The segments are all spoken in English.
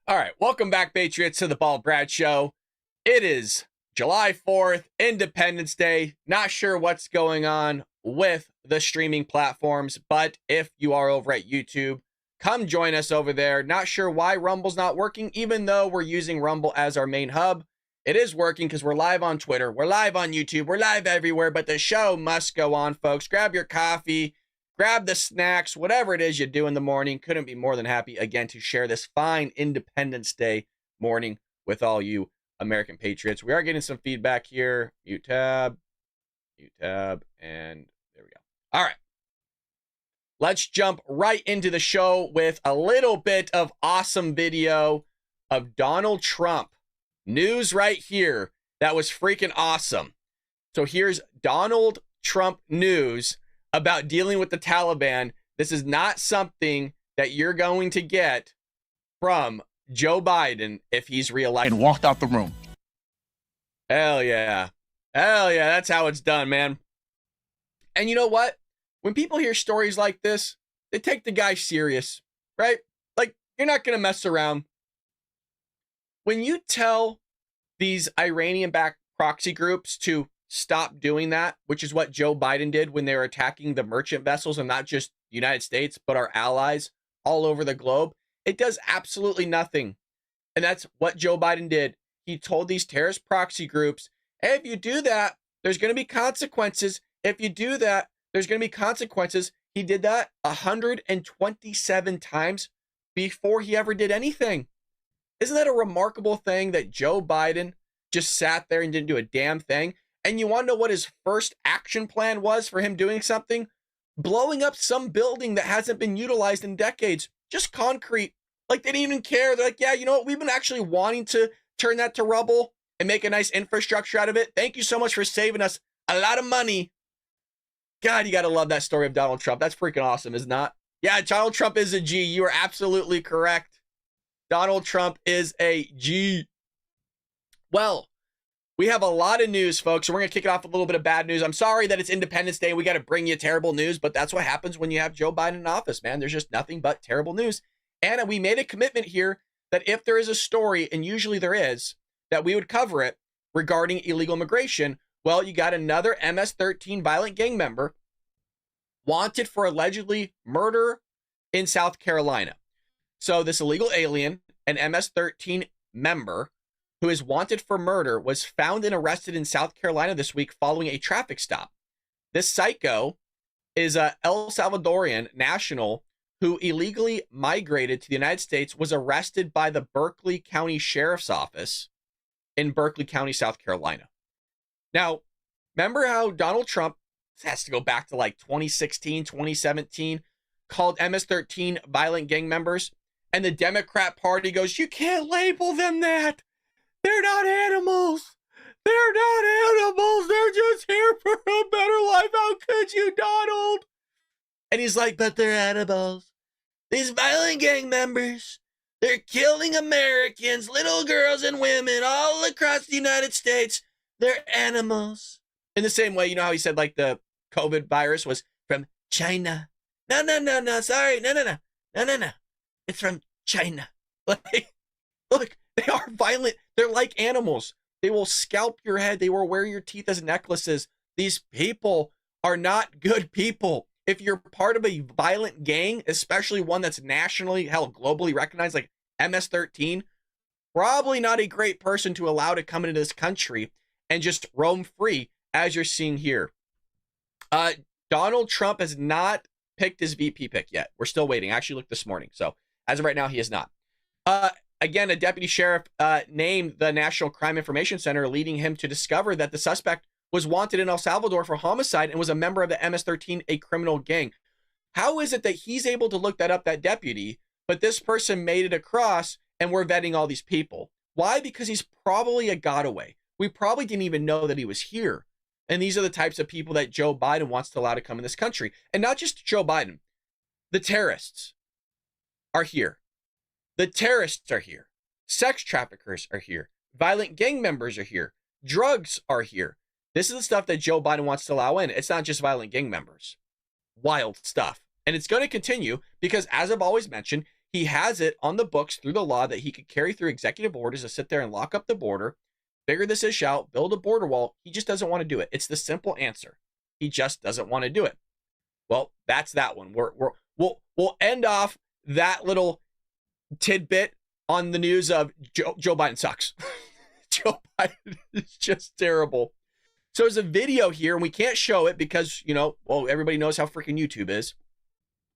All right, welcome back, Patriots, to the Bald Brad Show. It is July 4th, Independence Day. Not sure what's going on with the streaming platforms, but if you are over at YouTube, come join us over there. Not sure why Rumble's not working, even though we're using Rumble as our main hub. It is working because we're live on Twitter, we're live on YouTube, we're live everywhere, but the show must go on, folks. Grab your coffee, grab the snacks, whatever it is you do in the morning. Couldn't be more than happy, again, to share this fine Independence Day morning with all you American patriots. We are getting some feedback here. Mute tab, and there we go. All right. Let's jump right into the show with a little bit of awesome video of Donald Trump. News right here. That was freaking awesome. So here's Donald Trump news about dealing with the Taliban. This is not something that you're going to get from Joe Biden if he's reelected. And walked out the room. Hell yeah. Hell yeah. That's how it's done, man. And you know what? When people hear stories like this, they take the guy serious, right? Like, you're not going to mess around. When you tell these Iranian-backed proxy groups to stop doing that, which is what Joe Biden did when they were attacking the merchant vessels of not just the United States, but our allies all over the globe, it does absolutely nothing. And that's what Joe Biden did. He told these terrorist proxy groups, hey, if you do that, there's going to be consequences. If you do that, there's going to be consequences. He did that 127 times before he ever did anything. Isn't that a remarkable thing that Joe Biden just sat there and didn't do a damn thing? And you want to know what his first action plan was for him doing something? Blowing up some building that hasn't been utilized in decades. Just concrete. Like, they didn't even care. They're like, yeah, you know what? We've been actually wanting to turn that to rubble and make a nice infrastructure out of it. Thank you so much for saving us a lot of money. God, you got to love that story of Donald Trump. That's freaking awesome, is it not? Yeah, Donald Trump is a G. You are absolutely correct. Donald Trump is a G. Well, we have a lot of news, folks, and we're going to kick it off with a little bit of bad news. I'm sorry that it's Independence Day. We got to bring you terrible news, but that's what happens when you have Joe Biden in office, man. There's just nothing but terrible news. And we made a commitment here that if there is a story, and usually there is, that we would cover it regarding illegal immigration. Well, you got another MS-13 violent gang member wanted for allegedly murder in South Carolina. So this illegal alien, an MS-13 member who is wanted for murder, was found and arrested in South Carolina this week following a traffic stop. This psycho is a El Salvadorian national who illegally migrated to the United States, was arrested by the Berkeley County Sheriff's Office in Berkeley County, South Carolina. Now, remember how Donald Trump, this has to go back to like 2016, 2017, called MS-13 violent gang members? And the Democrat Party goes, you can't label them that. They're not animals. They're not animals. They're just here for a better life. How could you, Donald? And he's like, but they're animals. These violent gang members, they're killing Americans, little girls and women all across the United States. They're animals. In the same way, you know how he said like the COVID virus was from China? No. Sorry. No. It's from China. Like, look, they are violent. They're like animals. They will scalp your head. They will wear your teeth as necklaces. These people are not good people. If you're part of a violent gang, especially one that's nationally, hell, globally recognized, like MS-13, probably not a great person to allow to come into this country and just roam free, as you're seeing here. Donald Trump has not picked his VP pick yet. We're still waiting. I actually looked this morning. So as of right now, he is not. Again, a deputy sheriff named the National Crime Information Center, leading him to discover that the suspect was wanted in El Salvador for homicide and was a member of the MS-13, a criminal gang. How is it that he's able to look that up, that deputy, but this person made it across and we're vetting all these people? Why? Because he's probably a gotaway. We probably didn't even know that he was here. And these are the types of people that Joe Biden wants to allow to come in this country. And not just Joe Biden. The terrorists are here. The terrorists are here. Sex traffickers are here. Violent gang members are here. Drugs are here. This is the stuff that Joe Biden wants to allow in. It's not just violent gang members. Wild stuff. And it's going to continue because, as I've always mentioned, he has it on the books through the law that he could carry through executive orders to sit there and lock up the border, figure this issue out, build a border wall. He just doesn't want to do it. It's the simple answer. He just doesn't want to do it. Well, that's that one. We'll end off that little tidbit on the news of Joe Biden sucks. Joe Biden is just terrible. So there's a video here, and we can't show it because, everybody knows how freaking YouTube is.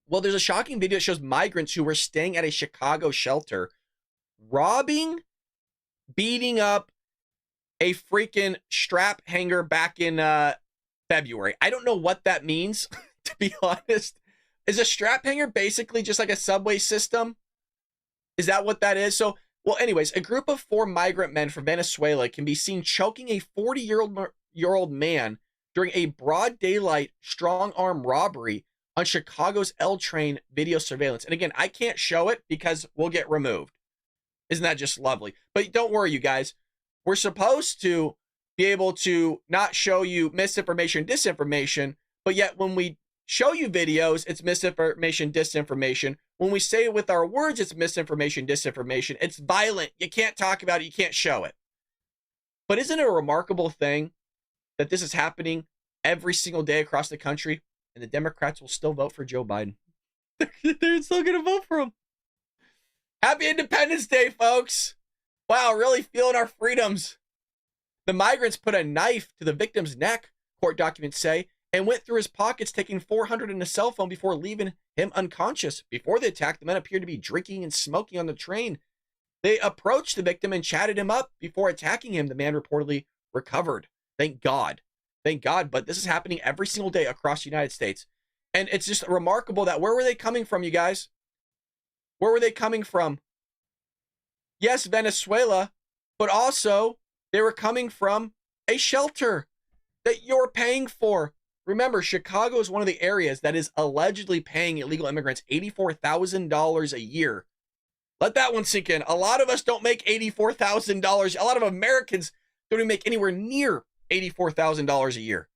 Well, there's a shocking video that shows migrants who were staying at a Chicago shelter robbing, beating up a freaking Straphanger back in February. I don't know what that means, to be honest. Is a Straphanger basically just like a subway system? Is that what that is? So, well, anyways, a group of 4 migrant men from Venezuela can be seen choking a 40-year-old man during a broad daylight strong arm robbery on Chicago's L train video surveillance. And again, I can't show it because we'll get removed. Isn't that just lovely? But don't worry, you guys. We're supposed to be able to not show you misinformation, disinformation, but yet when we show you videos, it's misinformation, disinformation. When we say it with our words, it's misinformation, disinformation. It's violent. You can't talk about it. You can't show it. But isn't it a remarkable thing that this is happening every single day across the country, and the Democrats will still vote for Joe Biden? They're still going to vote for him. Happy Independence Day, folks. Wow, really feeling our freedoms. The migrants put a knife to the victim's neck, court documents say, and went through his pockets, taking $400 and a cell phone before leaving him unconscious. Before the attack, the men appeared to be drinking and smoking on the train. They approached the victim and chatted him up before attacking him. The man reportedly recovered. Thank God. Thank God. But this is happening every single day across the United States. And it's just remarkable that where were they coming from, you guys? Where were they coming from? Yes, Venezuela, but also they were coming from a shelter that you're paying for. Remember, Chicago is one of the areas that is allegedly paying illegal immigrants $84,000 a year. Let that one sink in. A lot of us don't make $84,000. A lot of Americans don't even make anywhere near $84,000 a year.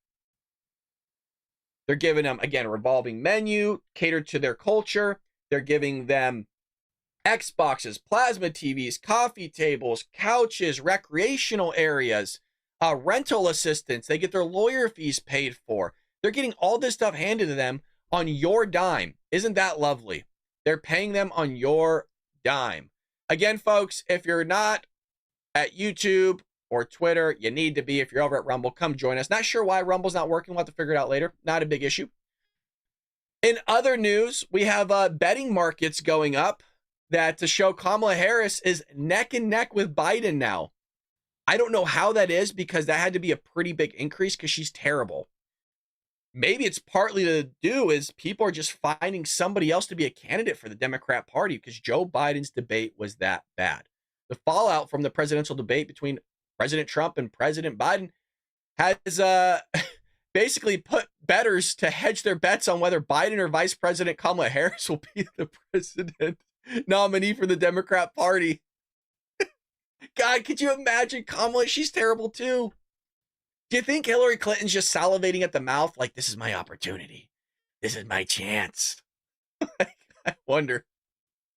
They're giving them, again, a revolving menu, catered to their culture. They're giving them Xboxes, plasma TVs, coffee tables, couches, recreational areas, rental assistance. They get their lawyer fees paid for. They're getting all this stuff handed to them on your dime. Isn't that lovely? They're paying them on your dime. Again, folks, if you're not at YouTube or Twitter, you need to be. If you're over at Rumble, come join us. Not sure why Rumble's not working. We'll have to figure it out later. Not a big issue. In other news, we have betting markets going up that to show Kamala Harris is neck and neck with Biden now. I don't know how that is because that had to be a pretty big increase because she's terrible. Maybe it's partly to do is people are just finding somebody else to be a candidate for the Democrat Party because Joe Biden's debate was that bad. The fallout from the presidential debate between President Trump and President Biden has basically put bettors to hedge their bets on whether Biden or Vice President Kamala Harris will be the president nominee for the Democrat Party. God, could you imagine Kamala? She's terrible too. Do you think Hillary Clinton's just salivating at the mouth like, this is my opportunity? This is my chance. I wonder.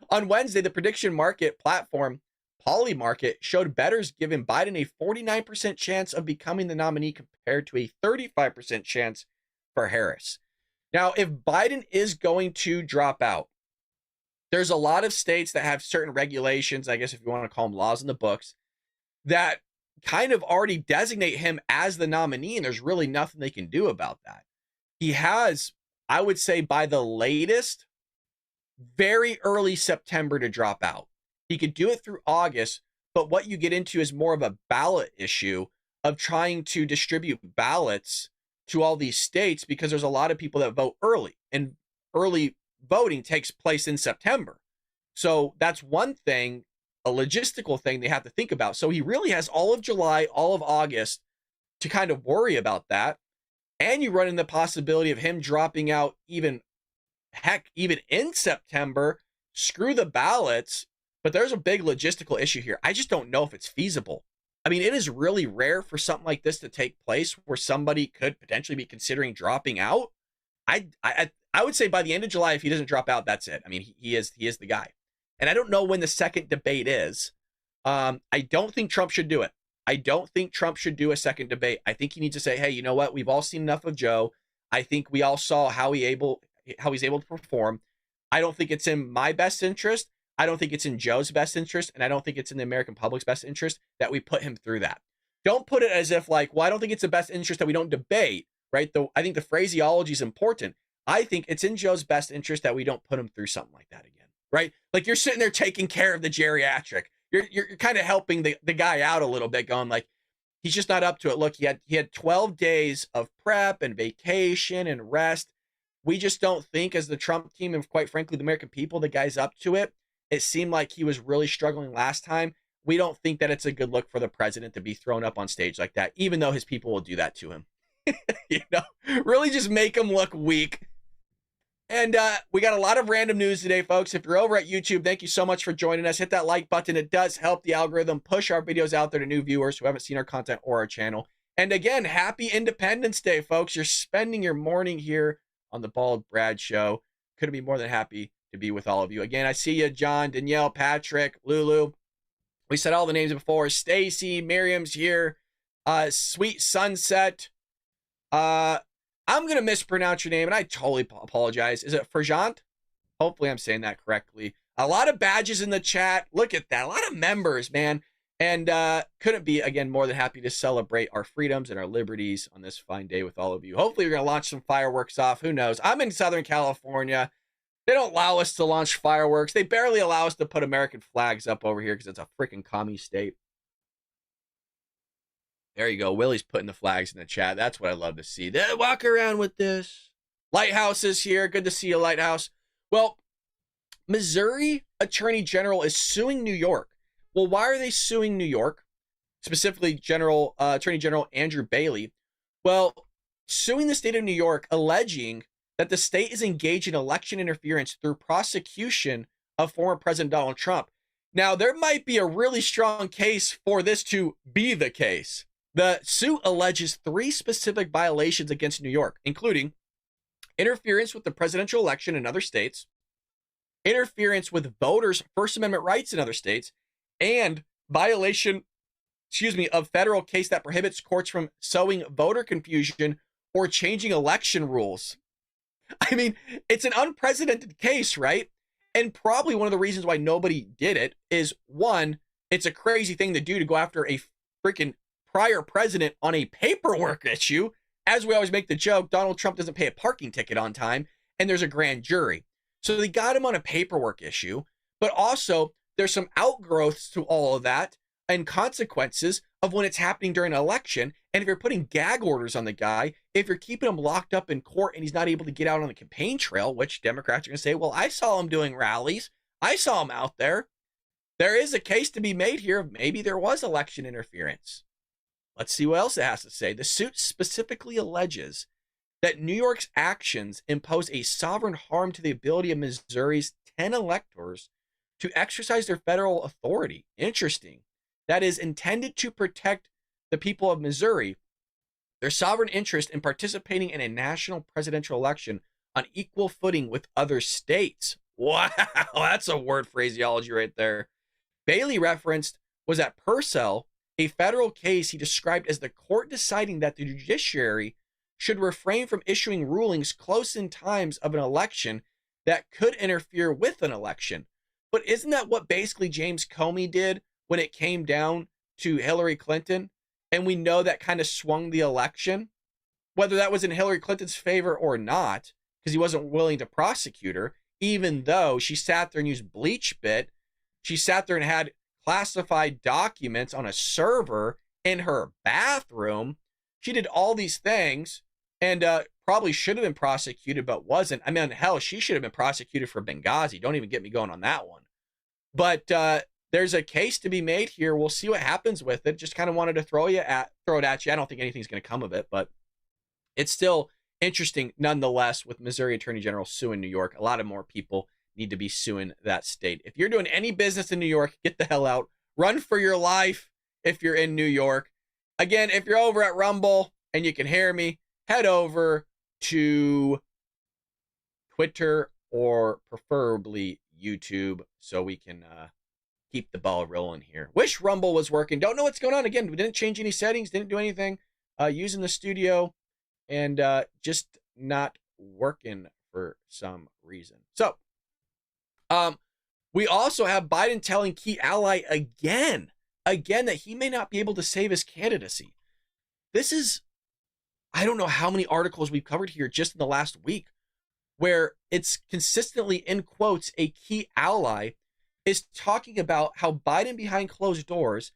On Wednesday, the prediction market platform Polymarket showed bettors giving Biden a 49% chance of becoming the nominee compared to a 35% chance for Harris. Now, if Biden is going to drop out, there's a lot of states that have certain regulations, I guess if you want to call them laws in the books, that kind of already designate him as the nominee, and there's really nothing they can do about that. He has, I would say by the latest, very early September to drop out. He could do it through August, but what you get into is more of a ballot issue of trying to distribute ballots to all these states because there's a lot of people that vote early, and early voting takes place in September. So that's one thing, a logistical thing they have to think about. So he really has all of July, all of August to kind of worry about that. And you run into the possibility of him dropping out even in September. Screw the ballots. But there's a big logistical issue here. I just don't know if it's feasible. I mean, it is really rare for something like this to take place where somebody could potentially be considering dropping out. I would say by the end of July, if he doesn't drop out, that's it. I mean, he is the guy. And I don't know when the second debate is. I don't think Trump should do it. I don't think Trump should do a second debate. I think he needs to say, hey, you know what? We've all seen enough of Joe. I think we all saw how he's able to perform. I don't think it's in my best interest. I don't think it's in Joe's best interest. And I don't think it's in the American public's best interest that we put him through that. Don't put it as if like, well, I don't think it's the best interest that we don't debate, right? Though I think the phraseology is important. I think it's in Joe's best interest that we don't put him through something like that again, right? Like you're sitting there taking care of the geriatric. You're kind of helping the guy out a little bit, going like, he's just not up to it. Look, he had 12 days of prep and vacation and rest. We just don't think, as the Trump team and quite frankly the American people, the guy's up to it. It seemed like he was really struggling last time. We don't think that it's a good look for the president to be thrown up on stage like that, even though his people will do that to him. You know, really just make him look weak. And we got a lot of random news today, folks. If you're over at YouTube, thank you so much for joining us. Hit that like button. It does help the algorithm push our videos out there to new viewers who haven't seen our content or our channel. And again, happy Independence Day, folks. You're spending your morning here on the Bald Brad Show. Couldn't be more than happy to be with all of you. Again, I see you, John, Danielle, Patrick, Lulu. We said all the names before. Stacy, Miriam's here. Sweet Sunset. I'm going to mispronounce your name, and I totally apologize. Is it Ferjant? Hopefully I'm saying that correctly. A lot of badges in the chat. Look at that. A lot of members, man. And couldn't be, again, more than happy to celebrate our freedoms and our liberties on this fine day with all of you. Hopefully we're going to launch some fireworks off. Who knows? I'm in Southern California. They don't allow us to launch fireworks. They barely allow us to put American flags up over here because it's a freaking commie state. There you go. Willie's putting the flags in the chat. That's what I love to see. They walk around with this. Lighthouse is here. Good to see you, Lighthouse. Well, Missouri Attorney General is suing New York. Well, why are they suing New York? Specifically, Attorney General Andrew Bailey. Well, suing the state of New York, alleging that the state is engaged in election interference through prosecution of former President Donald Trump. Now, there might be a really strong case for this to be the case. The suit alleges 3 specific violations against New York, including interference with the presidential election in other states, interference with voters' First Amendment rights in other states, and violation, of federal case that prohibits courts from sowing voter confusion or changing election rules. I mean, it's an unprecedented case, right? And probably one of the reasons why nobody did it is, one, it's a crazy thing to do to go after a freaking prior president on a paperwork issue. As we always make the joke, Donald Trump doesn't pay a parking ticket on time, and there's a grand jury. So they got him on a paperwork issue, but also there's some outgrowths to all of that and consequences of when it's happening during an election. And if you're putting gag orders on the guy, if you're keeping him locked up in court and he's not able to get out on the campaign trail, which Democrats are going to say, well, I saw him doing rallies. I saw him out there. There is a case to be made here of maybe there was election interference. Let's see what else it has to say. The suit specifically alleges that New York's actions impose a sovereign harm to the ability of Missouri's 10 electors to exercise their federal authority. Interesting. That is intended to protect the people of Missouri, their sovereign interest in participating in a national presidential election on equal footing with other states. Wow, that's a word phraseology right there. Bailey referenced was at Purcell, a federal case he described as the court deciding that the judiciary should refrain from issuing rulings close in times of an election that could interfere with an election. But isn't that what basically James Comey did when it came down to Hillary Clinton? And we know that kind of swung the election, whether that was in Hillary Clinton's favor or not, because he wasn't willing to prosecute her, even though she sat there and used BleachBit. She sat there and had classified documents on a server in her bathroom. She did all these things and probably should have been prosecuted, but wasn't. I mean, hell, she should have been prosecuted for Benghazi. Don't even get me going on that one. But there's a case to be made here. We'll see what happens with it. Just kind of wanted to throw it at you. I don't think anything's going to come of it, but it's still interesting nonetheless with Missouri Attorney General suing New York. A lot of more people need to be suing that state. If you're doing any business in New York, get the hell out. Run for your life if you're in New York. Again, if you're over at Rumble and you can hear me, head over to Twitter or preferably YouTube so we can keep the ball rolling here. Wish Rumble was working. Don't know what's going on. Again, we didn't change any settings, didn't do anything. Using the studio, and just not working for some reason. So, we also have Biden telling key ally again that he may not be able to save his candidacy. This is, I don't know how many articles we've covered here just in the last week where it's consistently, in quotes, a key ally is talking about how Biden behind closed doors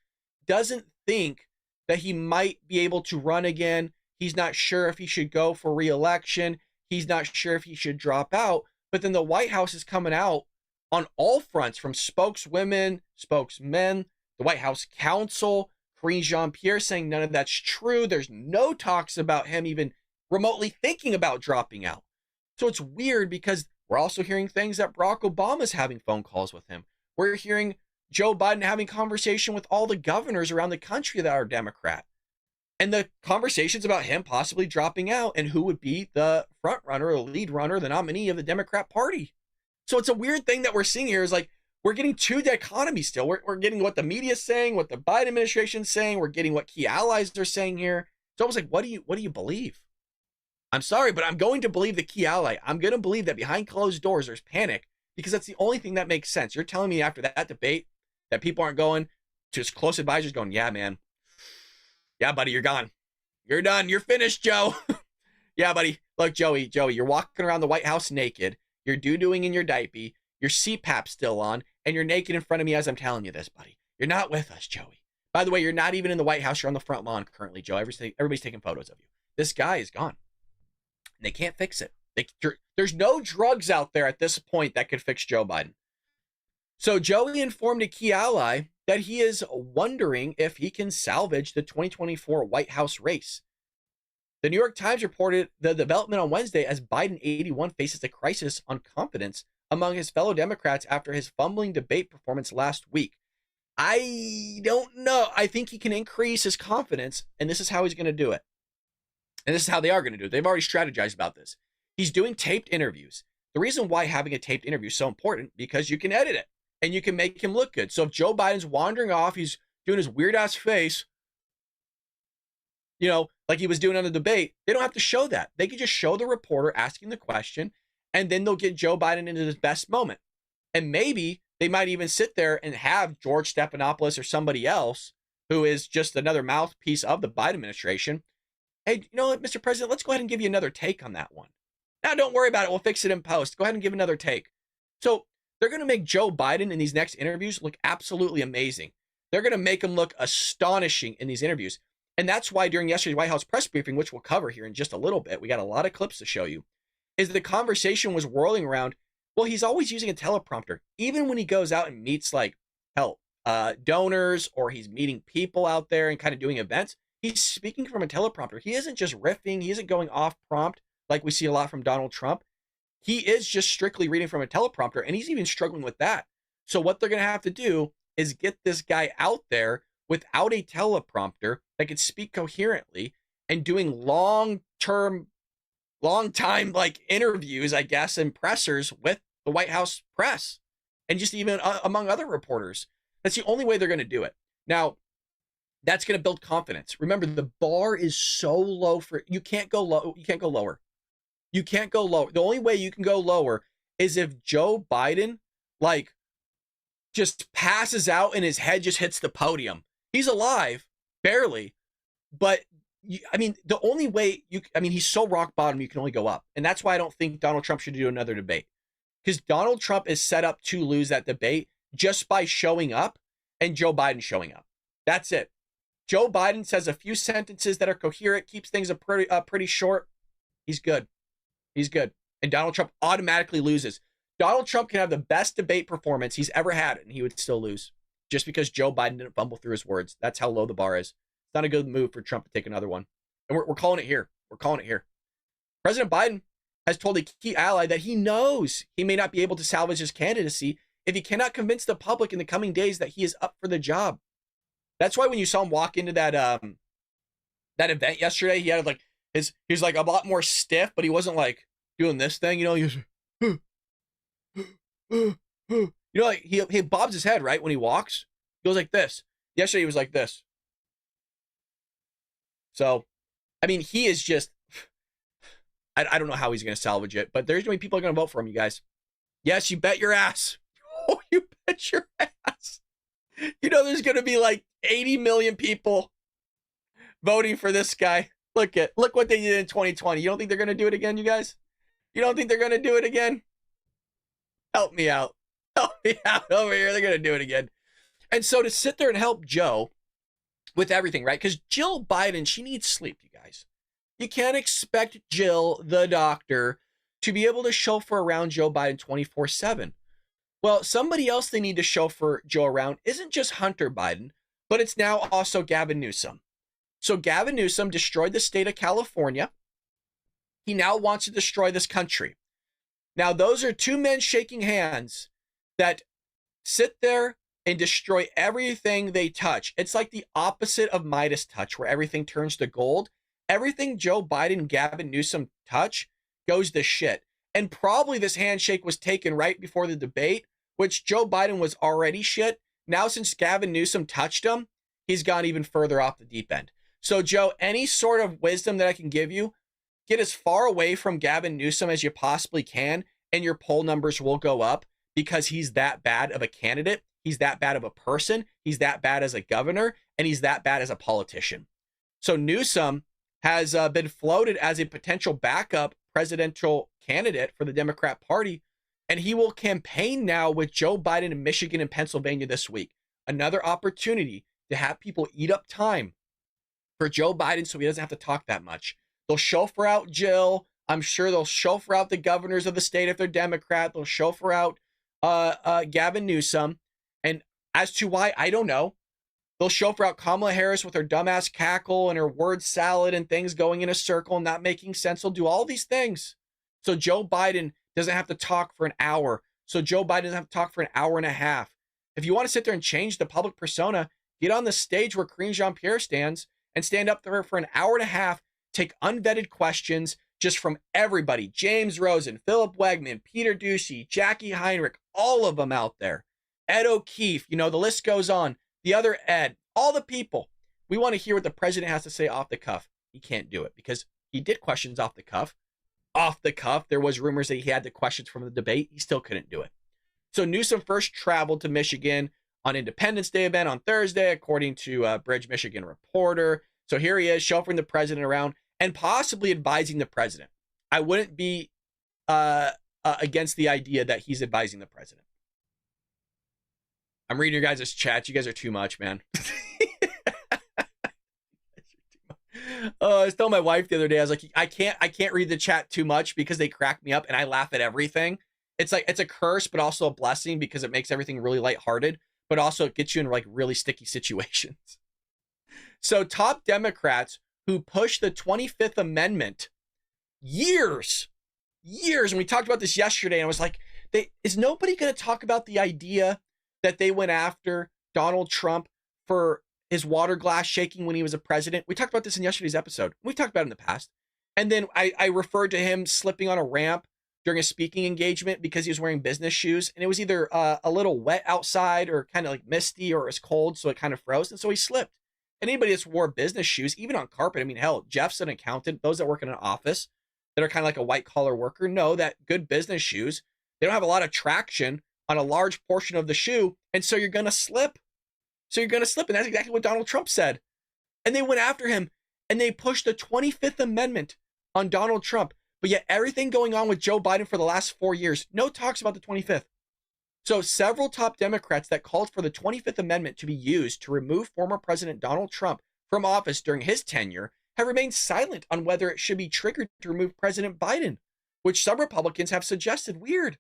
doesn't think that he might be able to run again. He's not sure if he should go for re-election. He's not sure if he should drop out. But then the White House is coming out on all fronts, from spokeswomen, spokesmen, the White House counsel, Karine Jean-Pierre saying none of that's true. There's no talks about him even remotely thinking about dropping out. So it's weird because we're also hearing things that Barack Obama's having phone calls with him. We're hearing Joe Biden having conversation with all the governors around the country that are Democrat. And the conversations about him possibly dropping out and who would be the front runner or lead runner, the nominee of the Democrat Party. So it's a weird thing that we're seeing here is like, we're getting two dichotomies still. We're getting what the media's saying, what the Biden administration's saying. We're getting what key allies are saying here. It's almost like, what do you believe? I'm sorry, but I'm going to believe the key ally. I'm going to believe that behind closed doors, there's panic because that's the only thing that makes sense. You're telling me after that debate that people aren't going to his close advisors going, yeah, man. Yeah, buddy, you're gone. You're done. You're finished, Joe. Yeah, buddy. Look, Joey, you're walking around the White House naked. You're doo-dooing in your diaper. Your CPAP's still on, and you're naked in front of me as I'm telling you this, buddy. You're not with us, Joey. By the way, you're not even in the White House. You're on the front lawn currently, Joe. Everybody's taking photos of you. This guy is gone. And they can't fix it. There's no drugs out there at this point that could fix Joe Biden. So Joey informed a key ally that he is wondering if he can salvage the 2024 White House race. The New York Times reported the development on Wednesday as Biden 81 faces a crisis on confidence among his fellow Democrats after his fumbling debate performance last week. I don't know. I think he can increase his confidence, and this is how he's going to do it. And this is how they are going to do it. They've already strategized about this. He's doing taped interviews. The reason why having a taped interview is so important, because you can edit it, and you can make him look good. So if Joe Biden's wandering off, he's doing his weird-ass face, like he was doing on the debate, they don't have to show that. They can just show the reporter asking the question, and then they'll get Joe Biden into his best moment. And maybe they might even sit there and have George Stephanopoulos or somebody else who is just another mouthpiece of the Biden administration. Hey, you know what, Mr. President, let's go ahead and give you another take on that one. Now, don't worry about it. We'll fix it in post. Go ahead and give another take. So they're going to make Joe Biden in these next interviews look absolutely amazing. They're going to make him look astonishing in these interviews. And that's why during yesterday's White House press briefing, which we'll cover here in just a little bit, we got a lot of clips to show you, is the conversation was whirling around, well, he's always using a teleprompter. Even when he goes out and meets donors, or he's meeting people out there and kind of doing events, he's speaking from a teleprompter. He isn't just riffing. He isn't going off prompt like we see a lot from Donald Trump. He is just strictly reading from a teleprompter, and he's even struggling with that. So what they're going to have to do is get this guy out there without a teleprompter that can speak coherently and doing long time interviews, I guess, and pressers with the White House press and just even among other reporters. That's the only way they're going to do it. Now, that's going to build confidence. Remember, the bar is so low you can't go low. You can't go lower. You can't go lower. The only way you can go lower is if Joe Biden just passes out and his head just hits the podium. He's alive, barely, but the only way he's so rock bottom, you can only go up. And that's why I don't think Donald Trump should do another debate, because Donald Trump is set up to lose that debate just by showing up and Joe Biden showing up. That's it. Joe Biden says a few sentences that are coherent, keeps things pretty short. He's good. He's good. And Donald Trump automatically loses. Donald Trump can have the best debate performance he's ever had, and he would still lose just because Joe Biden didn't fumble through his words. That's how low the bar is. It's not a good move for Trump to take another one. And we're calling it here. We're calling it here. President Biden has told a key ally that he knows he may not be able to salvage his candidacy if he cannot convince the public in the coming days that he is up for the job. That's why when you saw him walk into that event yesterday, he had he was a lot more stiff, but he wasn't doing this thing, he was like he bobs his head, right? When he walks, he goes like this. Yesterday he was like this. So, I mean, he is just, I don't know how he's going to salvage it, but there's going to be people going to vote for him, you guys. Yes, you bet your ass. Oh, you bet your ass. There's going to be like 80 million people voting for this guy. Look what they did in 2020. You don't think they're going to do it again, you guys? You don't think they're going to do it again? Help me out. Help me out over here. They're going to do it again. And so to sit there and help Joe with everything, right? Because Jill Biden, she needs sleep, you guys. You can't expect Jill, the doctor, to be able to chauffeur around Joe Biden 24/7. Well, somebody else they need to chauffeur Joe around isn't just Hunter Biden, but it's now also Gavin Newsom. So Gavin Newsom destroyed the state of California. He now wants to destroy this country. Now, those are two men shaking hands that sit there and destroy everything they touch. It's like the opposite of Midas touch, where everything turns to gold. Everything Joe Biden and Gavin Newsom touch goes to shit. And probably this handshake was taken right before the debate, which Joe Biden was already shit. Now, since Gavin Newsom touched him, he's gone even further off the deep end. So, Joe, any sort of wisdom that I can give you, get as far away from Gavin Newsom as you possibly can, and your poll numbers will go up, because he's that bad of a candidate. He's that bad of a person. He's that bad as a governor, and he's that bad as a politician. So Newsom has been floated as a potential backup presidential candidate for the Democrat Party, and he will campaign now with Joe Biden in Michigan and Pennsylvania this week. Another opportunity to have people eat up time for Joe Biden so he doesn't have to talk that much. They'll chauffeur out Jill. I'm sure they'll chauffeur out the governors of the state if they're Democrat. They'll chauffeur out Gavin Newsom. And as to why, I don't know. They'll chauffeur out Kamala Harris with her dumbass cackle and her word salad and things going in a circle and not making sense. They'll do all these things. So Joe Biden doesn't have to talk for an hour. So Joe Biden doesn't have to talk for an hour and a half. If you want to sit there and change the public persona, get on the stage where Karine Jean-Pierre stands and stand up there for an hour and a half, take unvetted questions just from everybody. James Rosen, Philip Wegman, Peter Doocy, Jackie Heinrich, all of them out there. Ed O'Keefe, the list goes on. The other Ed, all the people. We want to hear what the president has to say off the cuff. He can't do it because he did questions off the cuff. Off the cuff, there was rumors that he had the questions from the debate. He still couldn't do it. So Newsom first traveled to Michigan on Independence Day event on Thursday, according to Bridge Michigan Reporter. So here he is, chauffeuring the president around and possibly advising the president. I wouldn't be against the idea that he's advising the president. I'm reading your guys' chat. You guys are too much, man. I was telling my wife the other day, I was like, I can't read the chat too much because they crack me up and I laugh at everything. It's like, it's a curse, but also a blessing because it makes everything really lighthearted, but also it gets you in like really sticky situations. So top Democrats who pushed the 25th Amendment years, and we talked about this yesterday, and I was like, is nobody going to talk about the idea that they went after Donald Trump for his water glass shaking when he was a president? We talked about this in yesterday's episode. We've talked about it in the past. And then I referred to him slipping on a ramp during a speaking engagement because he was wearing business shoes. And it was either a little wet outside or kind of like misty, or it was cold, so it kind of froze. And so he slipped. And anybody that's wore business shoes, even on carpet, I mean, hell, Jeff's an accountant. Those that work in an office that are kind of like a white collar worker know that good business shoes, they don't have a lot of traction on a large portion of the shoe. And so you're going to slip. And that's exactly what Donald Trump said. And they went after him and they pushed the 25th Amendment on Donald Trump. But yet everything going on with Joe Biden for the last 4 years, no talks about the 25th. So several top Democrats that called for the 25th Amendment to be used to remove former President Donald Trump from office during his tenure have remained silent on whether it should be triggered to remove President Biden, which some Republicans have suggested. Weird.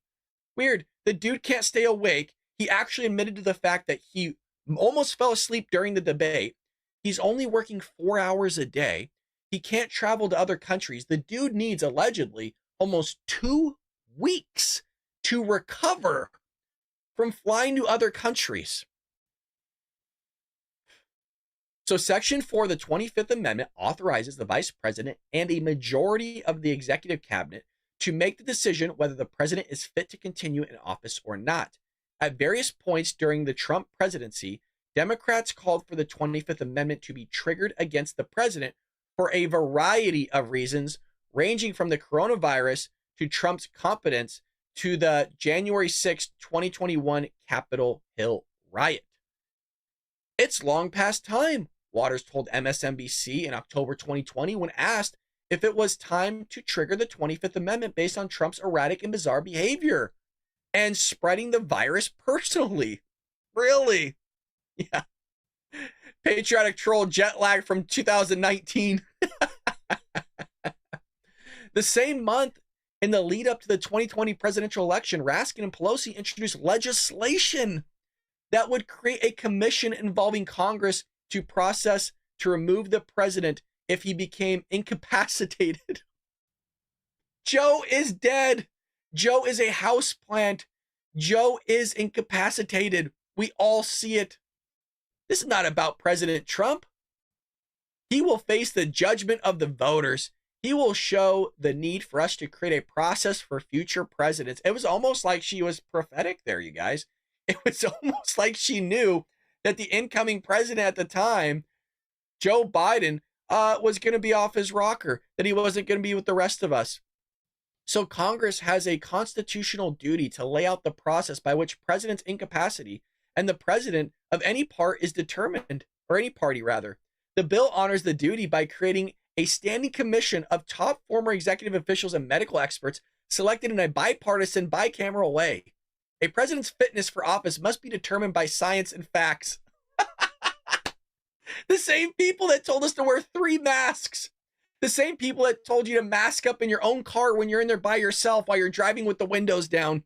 The dude can't stay awake. He actually admitted to the fact that he almost fell asleep during the debate. He's only working 4 hours a day. He can't travel to other countries. The dude needs, allegedly, almost 2 weeks to recover from flying to other countries. So Section 4 of the 25th Amendment authorizes the vice president and a majority of the executive cabinet to make the decision whether the president is fit to continue in office or not. At various points during the Trump presidency, Democrats called for the 25th Amendment to be triggered against the president for a variety of reasons, ranging from the coronavirus to Trump's competence to the January 6, 2021 Capitol Hill riot. It's long past time, Waters told MSNBC in October 2020 when asked if it was time to trigger the 25th Amendment based on Trump's erratic and bizarre behavior and spreading the virus personally. Really? Yeah. Patriotic troll jet lag from 2019. The same month, in the lead up to the 2020 presidential election, Raskin and Pelosi introduced legislation that would create a commission involving Congress to process to remove the president if he became incapacitated. Joe is dead. Joe is a houseplant. Joe is incapacitated. We all see it. This is not about President Trump. He will face the judgment of the voters. He will show the need for us to create a process for future presidents. It was almost like she was prophetic there, you guys. It was almost like she knew that the incoming president at the time, Joe Biden, was going to be off his rocker, that he wasn't going to be with the rest of us. So Congress has a constitutional duty to lay out the process by which president's incapacity and the president of any part is determined, or any party rather. The bill honors the duty by creating a standing commission of top former executive officials and medical experts selected in a bipartisan, bicameral way. A president's fitness for office must be determined by science and facts. The same people that told us to wear 3 masks. The same people that told you to mask up in your own car when you're in there by yourself while you're driving with the windows down.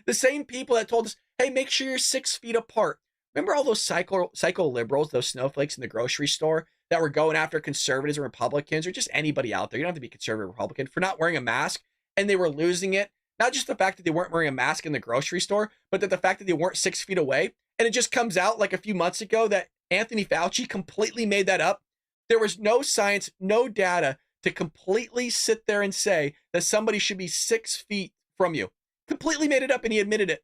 The same people that told us, hey, make sure you're 6 feet apart. Remember all those psycho liberals, those snowflakes in the grocery store that were going after conservatives and Republicans, or just anybody out there, you don't have to be conservative or Republican, for not wearing a mask, and they were losing it. Not just the fact that they weren't wearing a mask in the grocery store, but that the fact that they weren't 6 feet away. And it just comes out like a few months ago that Anthony Fauci completely made that up. There was no science, no data to completely sit there and say that somebody should be 6 feet from you. Completely made it up, and he admitted it.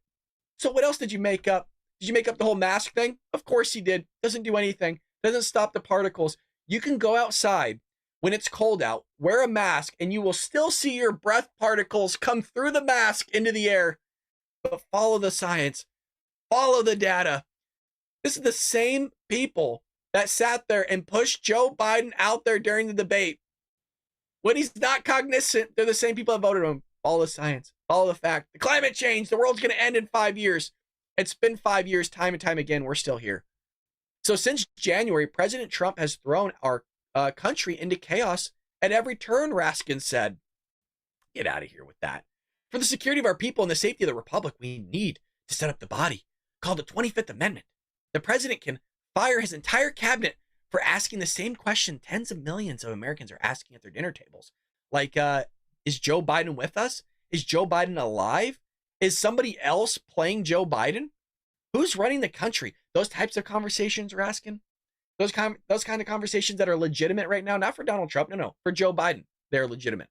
So what else did you make up? Did you make up the whole mask thing? Of course he did. Doesn't do anything. Doesn't stop the particles. You can go outside when it's cold out, wear a mask, and you will still see your breath particles come through the mask into the air. But follow the science. Follow the data. This is the same people that sat there and pushed Joe Biden out there during the debate. When he's not cognizant, they're the same people that voted him. Follow the science. Follow the fact. The climate change. The world's going to end in 5 years. It's been 5 years, time and time again. We're still here. So since January, President Trump has thrown our country into chaos at every turn, Raskin said. Get out of here with that. For the security of our people and the safety of the republic, we need to set up the body called the 25th Amendment. The president can fire his entire cabinet for asking the same question tens of millions of Americans are asking at their dinner tables. Like, is Joe Biden with us? Is Joe Biden alive? Is somebody else playing Joe Biden? Who's running the country? Those types of conversations we're asking. Those kind of conversations that are legitimate right now, not for Donald Trump, no, for Joe Biden, they're legitimate.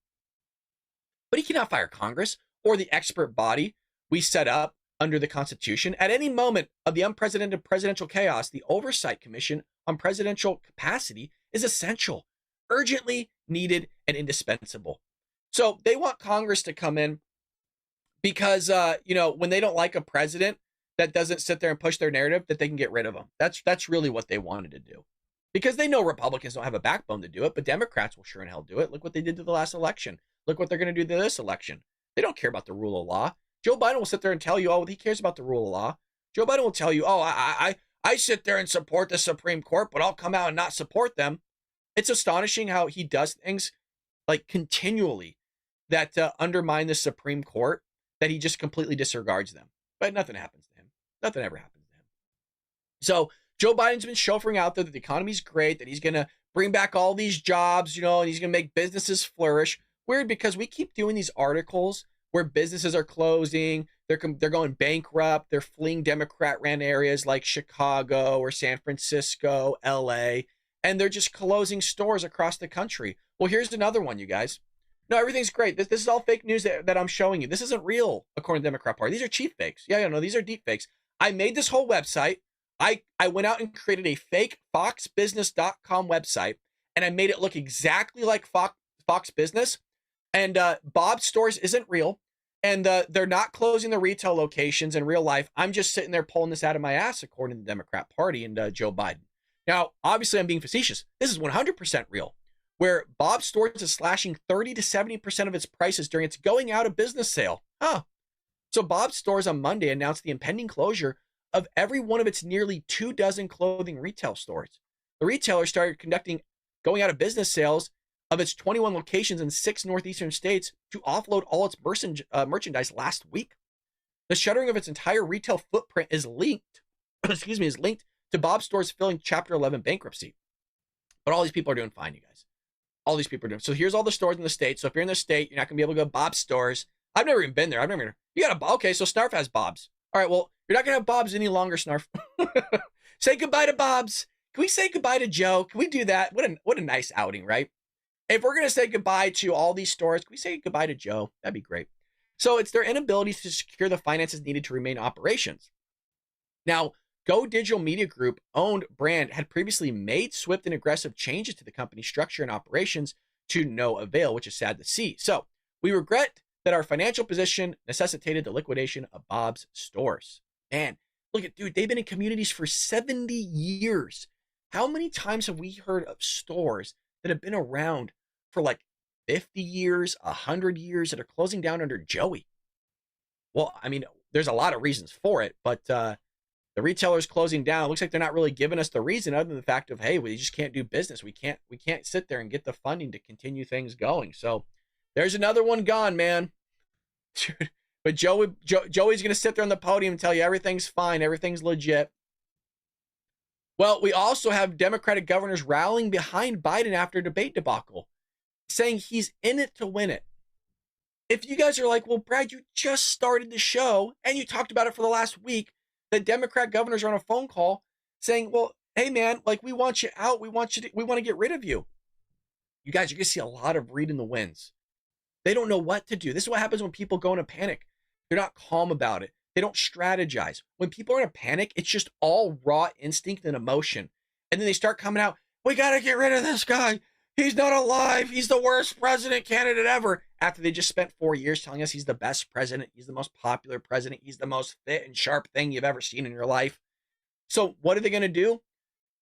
But he cannot fire Congress or the expert body we set up under the Constitution. At any moment of the unprecedented presidential chaos, the Oversight Commission on Presidential Capacity is essential, urgently needed, and indispensable. So they want Congress to come in because, when they don't like a president that doesn't sit there and push their narrative, that they can get rid of them. That's really what they wanted to do. Because they know Republicans don't have a backbone to do it, but Democrats will sure in hell do it. Look what they did to the last election. Look what they're going to do to this election. They don't care about the rule of law. Joe Biden will sit there and tell you, oh, he cares about the rule of law. Joe Biden will tell you, oh, I sit there and support the Supreme Court, but I'll come out and not support them. It's astonishing how he does things like continually that undermine the Supreme Court, that he just completely disregards them. But nothing happens to him. Nothing ever happens to him. So Joe Biden's been chauffeuring out there that the economy's great, that he's going to bring back all these jobs, and he's going to make businesses flourish. Weird, because we keep doing these articles where businesses are closing, they're going bankrupt, they're fleeing Democrat-ran areas like Chicago or San Francisco, LA, and they're just closing stores across the country. Well, here's another one, you guys. No, everything's great. This is all fake news that I'm showing you. This isn't real, according to the Democrat Party. These are cheap fakes. Yeah, no, these are deep fakes. I made this whole website. I went out and created a fake foxbusiness.com website, and I made it look exactly like Fox Business. And Bob's Stores isn't real, and they're not closing the retail locations in real life. I'm just sitting there pulling this out of my ass, according to the Democrat Party and Joe Biden. Now, obviously, I'm being facetious. This is 100% real, where Bob's Stores is slashing 30 to 70% of its prices during its going out of business sale. Huh. So Bob's Stores on Monday announced the impending closure of every one of its nearly 24 clothing retail stores. The retailer started conducting going out of business sales of its 21 locations in 6 northeastern states to offload all its merchandise last week. The shuttering of its entire retail footprint is linked, is linked to Bob's Stores filling Chapter 11 bankruptcy. But all these people are doing fine, you guys. All these people are doing. So here's all the stores in the state. So if you're in the state, you're not going to be able to go to Bob's Stores. I've never even been there. You got a, okay, so Snarf has Bob's. All right, well, you're not going to have Bob's any longer, Snarf. Say goodbye to Bob's. Can we say goodbye to Joe? Can we do that? What a nice outing, right? If we're going to say goodbye to all these stores, can we say goodbye to Joe? That'd be great. So it's their inability to secure the finances needed to remain operations. Now, Go Digital Media Group owned brand had previously made swift and aggressive changes to the company's structure and operations to no avail, which is sad to see. So we regret that our financial position necessitated the liquidation of Bob's Stores. Man, look at, dude, they've been in communities for 70 years. How many times have we heard of stores that have been around for like 50 years, 100 years that are closing down under Joey? Well, I mean, there's a lot of reasons for it, but the retailer's closing down. It looks like they're not really giving us the reason other than the fact of, hey, we just can't do business. We can't sit there and get the funding to continue things going. So there's another one gone, man. But Joey's going to sit there on the podium and tell you everything's fine, everything's legit. Well, we also have Democratic governors rallying behind Biden after debate debacle, saying he's in it to win it. If you guys are like, well, Brad, you just started the show and you talked about it for the last week, the Democrat governors are on a phone call saying, well, hey man, like we want you out. We want to get rid of you. You guys, you're going to see a lot of reading the winds. They don't know what to do. This is what happens when people go in a panic. They're not calm about it. They don't strategize. When people are in a panic, it's just all raw instinct and emotion. And then they start coming out, we got to get rid of this guy. He's not alive. He's the worst president candidate ever. After they just spent 4 years telling us he's the best president. He's the most popular president. He's the most fit and sharp thing you've ever seen in your life. So what are they going to do?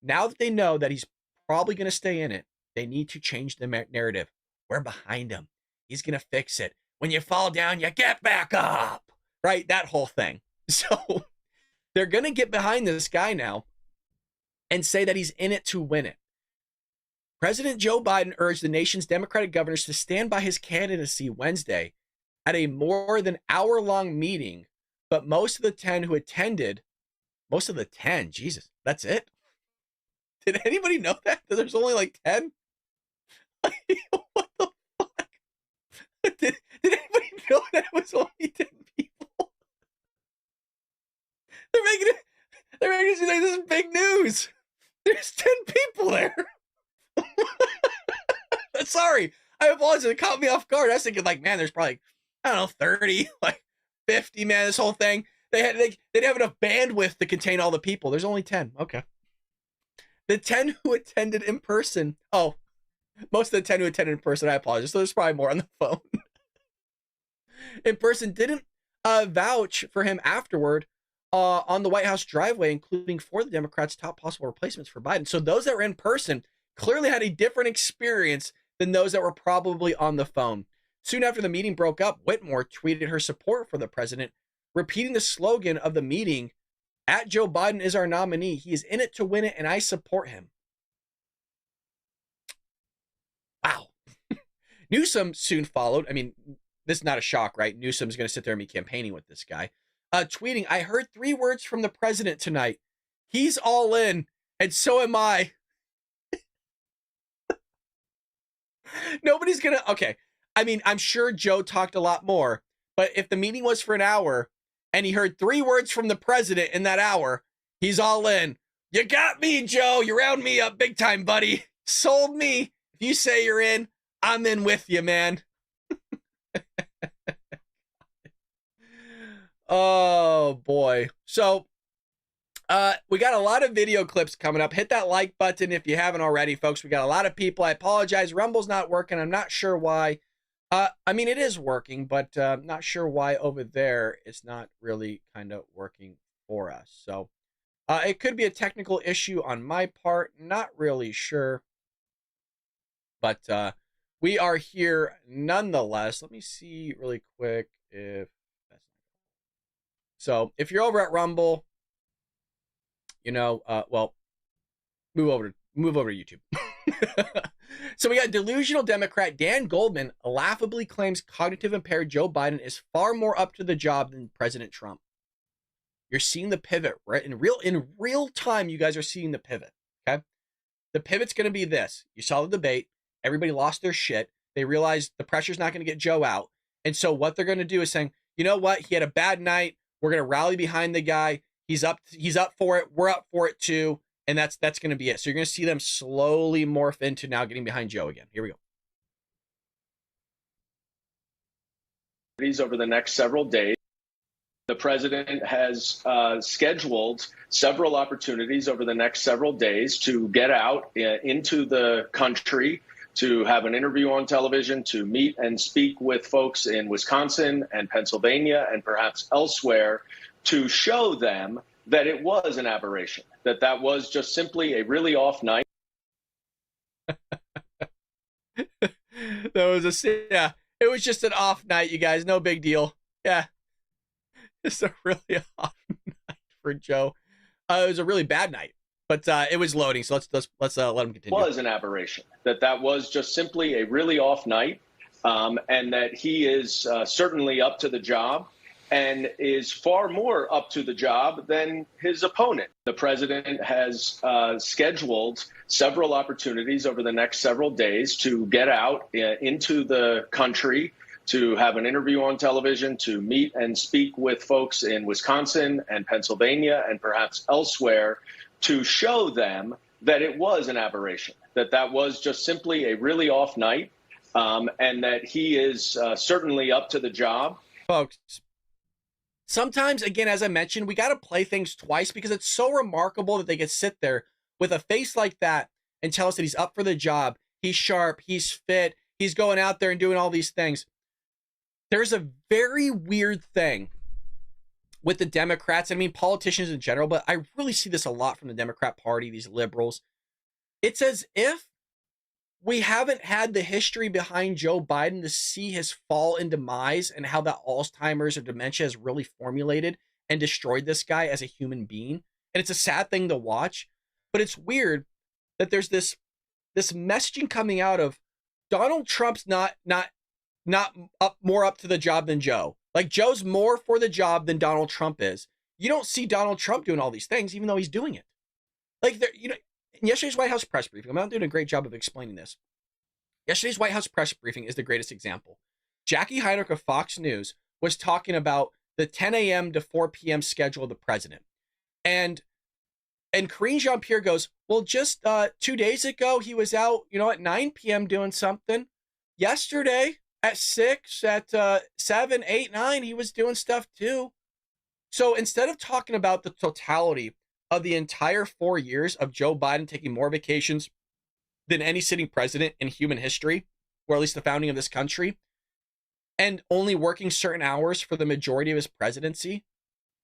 Now that they know that he's probably going to stay in it, they need to change the narrative. We're behind him. He's going to fix it. When you fall down, you get back up. Right? That whole thing. So they're going to get behind this guy now and say that he's in it to win it. President Joe Biden urged the nation's Democratic governors to stand by his candidacy Wednesday at a more than hour-long meeting, but most of the 10, Jesus, that's it? Did anybody know that there's only like 10? What the fuck? Did anybody know that it was only 10 people? They're making it seem like this is big news. There's 10 people there. Sorry, I apologize. It caught me off guard. I was thinking, like, man, there's probably, I don't know, 30, like 50, man. This whole thing, they didn't have enough bandwidth to contain all the people. There's only 10. Okay. The 10 who attended in person. Oh, most of the 10 who attended in person, I apologize. So there's probably more on the phone. In person didn't vouch for him afterward on the White House driveway, including for the Democrats' top possible replacements for Biden. So those that were in person clearly had a different experience than those that were probably on the phone. Soon after the meeting broke up, Whitmore tweeted her support for the president, repeating the slogan of the meeting, "At Joe Biden is our nominee. He is in it to win it, and I support him." Wow. Newsom soon followed. I mean, this is not a shock, right? Newsom's going to sit there and be campaigning with this guy. Tweeting, "I heard 3 words from the president tonight. He's all in, and so am I." Nobody's gonna, okay. I mean, I'm sure Joe talked a lot more, but if the meeting was for an hour and he heard 3 words from the president in that hour, he's all in. You got me, Joe. You round me up big time, buddy. Sold me. If you say you're in, I'm in with you, man. Oh boy. So We got a lot of video clips coming up. Hit that like button if you haven't already, folks. We got a lot of people. I apologize. Rumble's not working. I'm not sure why. I mean, it is working, but I'm not sure why over there it's not really kind of working for us. So it could be a technical issue on my part. Not really sure. But we are here nonetheless. Let me see really quick if that's... So if you're over at Rumble, you know, well, move over to YouTube. So we got delusional Democrat Dan Goldman laughably claims cognitive impaired Joe Biden is far more up to the job than President Trump. You're seeing the pivot, right? In real time, you guys are seeing the pivot. Okay, the pivot's going to be this. You saw the debate. Everybody lost their shit. They realized the pressure's not going to get Joe out, and so what they're going to do is saying, you know what? He had a bad night. We're going to rally behind the guy. He's up for it. We're up for it too. And that's going to be it. So you're going to see them slowly morph into now getting behind Joe again. Here we go. Over the next several days, the president has scheduled several opportunities over the next several days to get out into the country, to have an interview on television, to meet and speak with folks in Wisconsin and Pennsylvania and perhaps elsewhere, to show them that it was an aberration, that was just simply a really off night. It was just an off night, you guys. No big deal. Yeah, it's a really off night for Joe. It was a really bad night, but it was loading. So let's let him continue. It was an aberration, that was just simply a really off night, and that he is certainly up to the job, and is far more up to the job than his opponent. The president has scheduled several opportunities over the next several days to get out into the country, to have an interview on television, to meet and speak with folks in Wisconsin and Pennsylvania and perhaps elsewhere, to show them that it was an aberration, that was just simply a really off night, and that he is certainly up to the job. Folks, sometimes, again, as I mentioned, we got to play things twice because it's so remarkable that they can sit there with a face like that and tell us that he's up for the job. He's sharp. He's fit. He's going out there and doing all these things. There's a very weird thing with the Democrats. I mean, politicians in general, but I really see this a lot from the Democrat Party, these liberals. It's as if we haven't had the history behind Joe Biden to see his fall and demise and how that Alzheimer's or dementia has really formulated and destroyed this guy as a human being. And it's a sad thing to watch, but it's weird that there's this messaging coming out of Donald Trump's not more up to the job than Joe. Like, Joe's more for the job than Donald Trump is. You don't see Donald Trump doing all these things, even though he's doing it. Like, in yesterday's White House press briefing, I'm not doing a great job of explaining this. Yesterday's White House press briefing is the greatest example. Jackie Heinrich of Fox News was talking about the 10 a.m. to 4 p.m. schedule of the president. And Karine Jean-Pierre goes, well, just 2 days ago, he was out, at 9 p.m. doing something. Yesterday at 6, at 7, 8, 9, he was doing stuff too. So instead of talking about the totality of the entire 4 years of Joe Biden taking more vacations than any sitting president in human history, or at least the founding of this country, and only working certain hours for the majority of his presidency,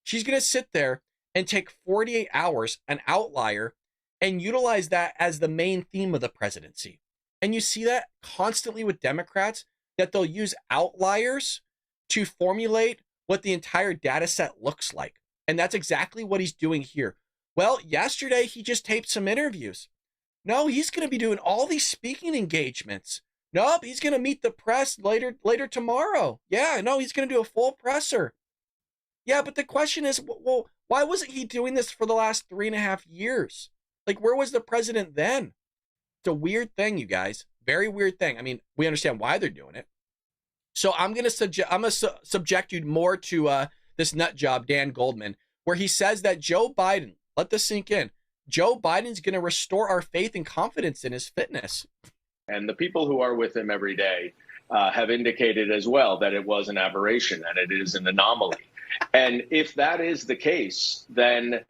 she's going to sit there and take 48 hours, an outlier, and utilize that as the main theme of the presidency. And you see that constantly with Democrats, that they'll use outliers to formulate what the entire data set looks like. And that's exactly what he's doing here. Well, yesterday he just taped some interviews. No, he's going to be doing all these speaking engagements. Nope, he's going to meet the press later tomorrow. Yeah, no, he's going to do a full presser. Yeah, but the question is, well, why wasn't he doing this for the last 3.5 years? Like, where was the president then? It's a weird thing, you guys. Very weird thing. I mean, we understand why they're doing it. So I'm going to subject you more to this nut job, Dan Goldman, where he says that Joe Biden, let this sink in, Joe Biden's going to restore our faith and confidence in his fitness. And the people who are with him every day have indicated as well that it was an aberration and it is an anomaly. And if that is the case, then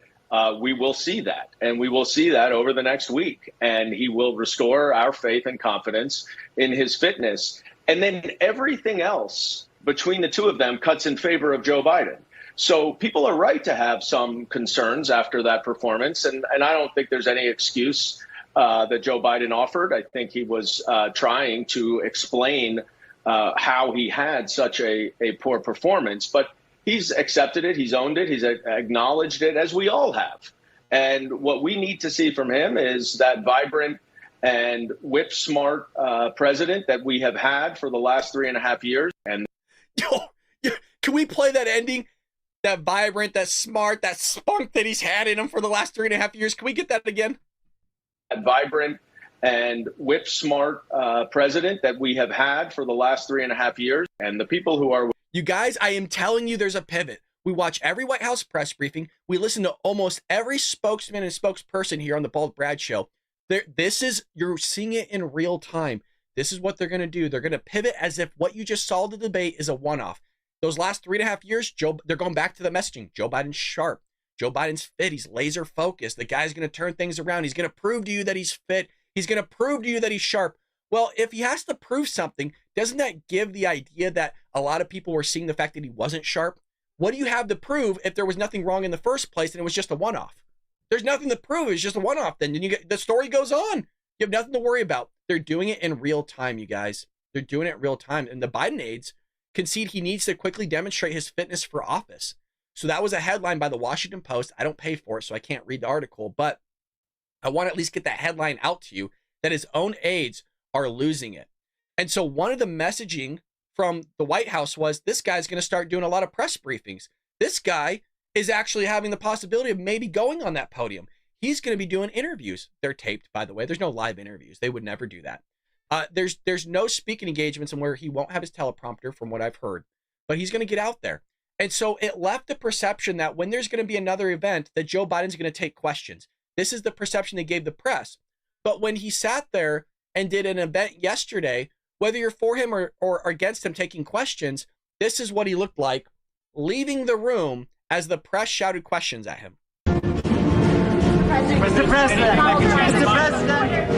we will see that. And we will see that over the next week. And he will restore our faith and confidence in his fitness. And then everything else between the two of them cuts in favor of Joe Biden. So people are right to have some concerns after that performance. And I don't think there's any excuse that Joe Biden offered. I think he was trying to explain how he had such a poor performance. But he's accepted it. He's owned it. He's acknowledged it, as we all have. And what we need to see from him is that vibrant and whip smart president that we have had for the last 3.5 years. And can we play that ending? That vibrant, that smart, that spunk that he's had in him for the last 3.5 years. Can we get that again? That vibrant and whip smart president that we have had for the last 3.5 years. And the people who are... You guys, I am telling you, there's a pivot. We watch every White House press briefing. We listen to almost every spokesman and spokesperson here on the Bald Brad Show. You're seeing it in real time. This is what they're going to do. They're going to pivot as if what you just saw the debate is a one-off. Those last 3.5 years, they're going back to the messaging. Joe Biden's sharp. Joe Biden's fit. He's laser focused. The guy's going to turn things around. He's going to prove to you that he's fit. He's going to prove to you that he's sharp. Well, if he has to prove something, doesn't that give the idea that a lot of people were seeing the fact that he wasn't sharp? What do you have to prove if there was nothing wrong in the first place and it was just a one-off? There's nothing to prove. It's just a one-off. Then the story goes on. You have nothing to worry about. They're doing it in real time, you guys. They're doing it in real time. And the Biden aides concede he needs to quickly demonstrate his fitness for office. So that was a headline by the Washington Post. I don't pay for it, so I can't read the article, but I want to at least get that headline out to you that his own aides are losing it. And so one of the messaging from the White House was, this guy's going to start doing a lot of press briefings. This guy is actually having the possibility of maybe going on that podium. He's going to be doing interviews. They're taped, by the way. There's no live interviews. They would never do that. There's no speaking engagements and where he won't have his teleprompter from what I've heard, but he's going to get out there. And so it left the perception that when there's going to be another event that Joe Biden's going to take questions. This is the perception they gave the press. But when he sat there and did an event yesterday, whether you're for him or against him taking questions, this is what he looked like leaving the room as the press shouted questions at him. Mr. President! Mr. President!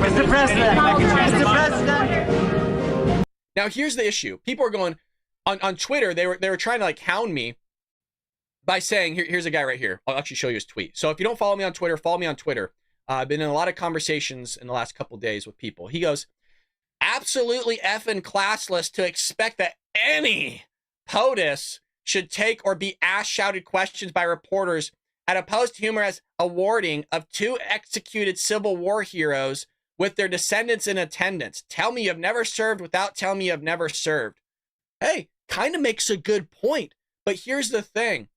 Mr. President! Mr. President! Now here's the issue. People are going on Twitter. They were trying to like hound me by saying, here's a guy right here. I'll actually show you his tweet. So if you don't follow me on Twitter, follow me on Twitter. I've been in a lot of conversations in the last couple of days with people. He goes, absolutely effing classless to expect that any POTUS should take or be asked shouted questions by reporters at a post-humorous awarding of 2 executed Civil War heroes with their descendants in attendance. Tell me you've never served without telling me you've never served. Hey, kind of makes a good point. But here's the thing.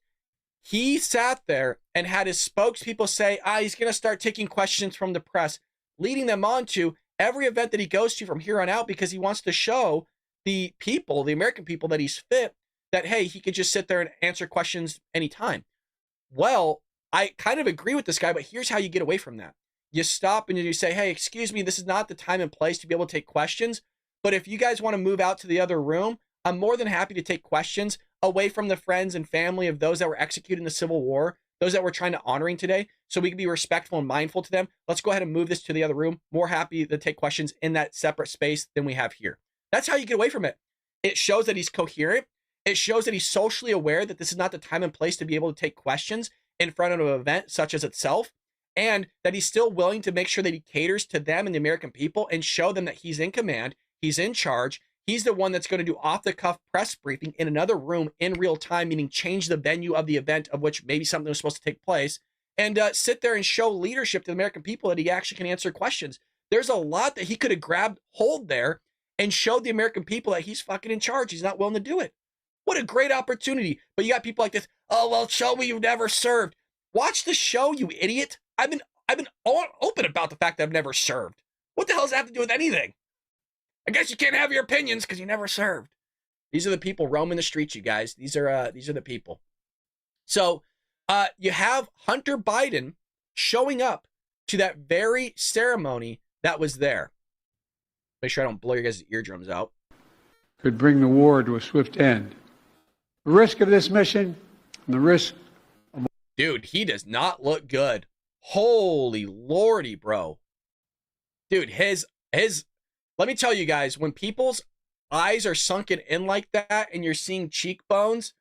He sat there and had his spokespeople say, he's going to start taking questions from the press, leading them on to every event that he goes to from here on out because he wants to show the people, the American people, that he's fit, that, hey, he could just sit there and answer questions anytime. Well, I kind of agree with this guy, but here's how you get away from that. You stop and you say, hey, excuse me, this is not the time and place to be able to take questions. But if you guys want to move out to the other room, I'm more than happy to take questions away from the friends and family of those that were executed in the Civil War, those that we're trying to honoring today, so we can be respectful and mindful to them. Let's go ahead and move this to the other room. More happy to take questions in that separate space than we have here. That's how you get away from it. It shows that he's coherent. It shows that he's socially aware that this is not the time and place to be able to take questions in front of an event such as itself, and that he's still willing to make sure that he caters to them and the American people and show them that he's in command, he's in charge, he's the one that's going to do off-the-cuff press briefing in another room in real time, meaning change the venue of the event of which maybe something was supposed to take place, and sit there and show leadership to the American people that he actually can answer questions. There's a lot that he could have grabbed hold there and showed the American people that he's fucking in charge. He's not willing to do it. What a great opportunity. But you got people like this. Oh, well, show me you've never served. Watch the show, you idiot. I've been open about the fact that I've never served. What the hell does that have to do with anything? I guess you can't have your opinions because you never served. These are the people roaming the streets, you guys. These are the people. So you have Hunter Biden showing up to that very ceremony that was there. Make sure I don't blow your guys' eardrums out. Could bring the war to a swift end. The risk of this mission, and the risk. Dude, he does not look good. Holy lordy, bro. Dude, his let me tell you guys, when people's eyes are sunken in like that and you're seeing cheekbones,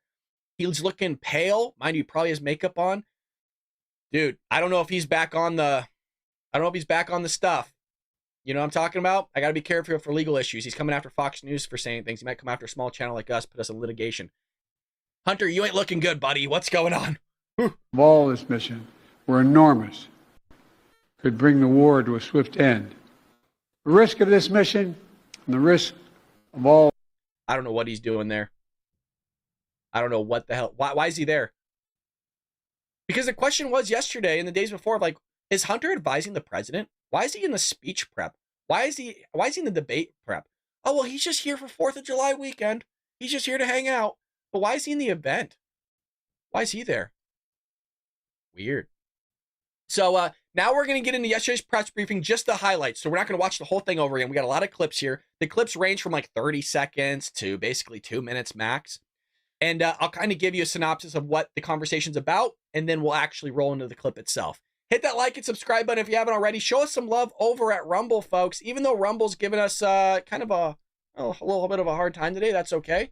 he's looking pale. Mind you, probably has makeup on. Dude, I don't know if he's back on the stuff. You know what I'm talking about? I got to be careful for legal issues. He's coming after Fox News for saying things. He might come after a small channel like us, put us in litigation. Hunter, you ain't looking good, buddy. What's going on? Of all this mission were enormous, could bring the war to a swift end. The risk of this mission and the risk of all. I don't know what he's doing there. I don't know what the hell. Why is he there? Because the question was yesterday and the days before, like, is Hunter advising the president? Why is he in the speech prep? Why is he in the debate prep? Oh, well, he's just here for 4th of July weekend. He's just here to hang out. But why is he in the event? Why is he there? Weird. So now we're going to get into yesterday's press briefing, just the highlights. So we're not going to watch the whole thing over again. We got a lot of clips here. The clips range from like 30 seconds to basically 2 minutes max. And I'll kind of give you a synopsis of what the conversation's about, and then we'll actually roll into the clip itself. Hit that like and subscribe button if you haven't already. Show us some love over at Rumble, folks. Even though Rumble's giving us kind of a little bit of a hard time today, that's okay.